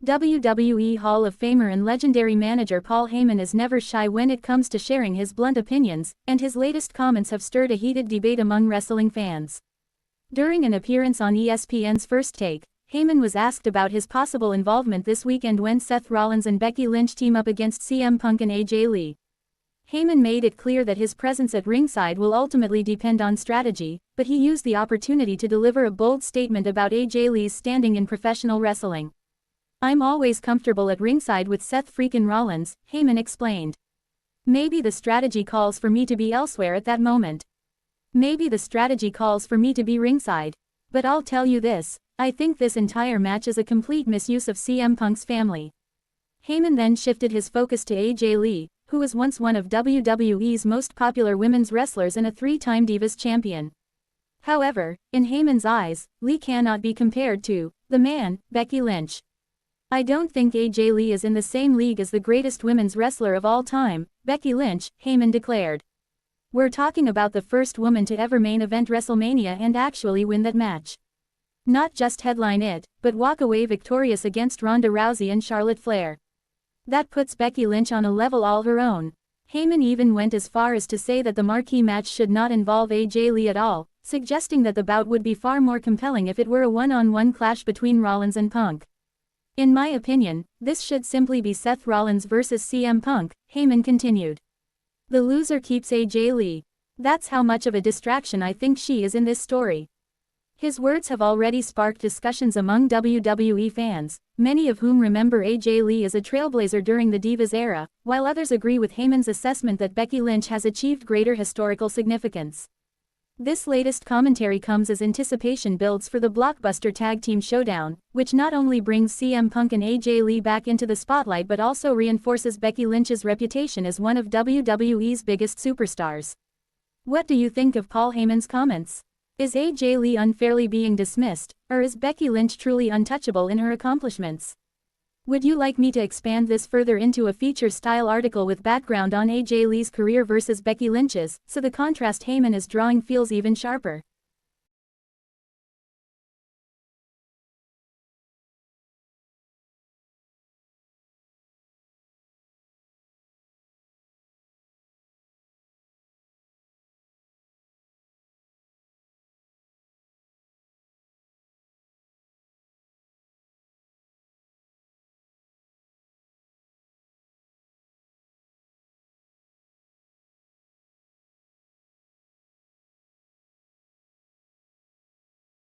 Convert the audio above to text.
WWE Hall of Famer and legendary manager Paul Heyman is never shy when it comes to sharing his blunt opinions, and his latest comments have stirred a heated debate among wrestling fans. During an appearance on ESPN's First Take, Heyman was asked about his possible involvement this weekend when Seth Rollins and Becky Lynch team up against CM Punk and AJ Lee. Heyman made it clear that his presence at ringside will ultimately depend on strategy, but he used the opportunity to deliver a bold statement about AJ Lee's standing in professional wrestling. "I'm always comfortable at ringside with Seth freakin' Rollins," Heyman explained. "Maybe the strategy calls for me to be elsewhere at that moment. Maybe the strategy calls for me to be ringside. But I'll tell you this, I think this entire match is a complete misuse of CM Punk's family." Heyman then shifted his focus to AJ Lee, who was once one of WWE's most popular women's wrestlers and a three-time Divas champion. However, in Heyman's eyes, Lee cannot be compared to the man, Becky Lynch. "I don't think AJ Lee is in the same league as the greatest women's wrestler of all time, Becky Lynch," Heyman declared. "We're talking about the first woman to ever main event WrestleMania and actually win that match. Not just headline it, but walk away victorious against Ronda Rousey and Charlotte Flair. That puts Becky Lynch on a level all her own." Heyman even went as far as to say that the marquee match should not involve AJ Lee at all, suggesting that the bout would be far more compelling if it were a one-on-one clash between Rollins and Punk. "In my opinion, this should simply be Seth Rollins versus CM Punk," Heyman continued. "The loser keeps AJ Lee. That's how much of a distraction I think she is in this story." His words have already sparked discussions among WWE fans, many of whom remember AJ Lee as a trailblazer during the Divas era, while others agree with Heyman's assessment that Becky Lynch has achieved greater historical significance. This latest commentary comes as anticipation builds for the blockbuster tag team showdown, which not only brings CM Punk and AJ Lee back into the spotlight but also reinforces Becky Lynch's reputation as one of WWE's biggest superstars. What do you think of Paul Heyman's comments? Is AJ Lee unfairly being dismissed, or is Becky Lynch truly untouchable in her accomplishments? Would you like me to expand this further into a feature-style article with background on AJ Lee's career versus Becky Lynch's, so the contrast Heyman is drawing feels even sharper?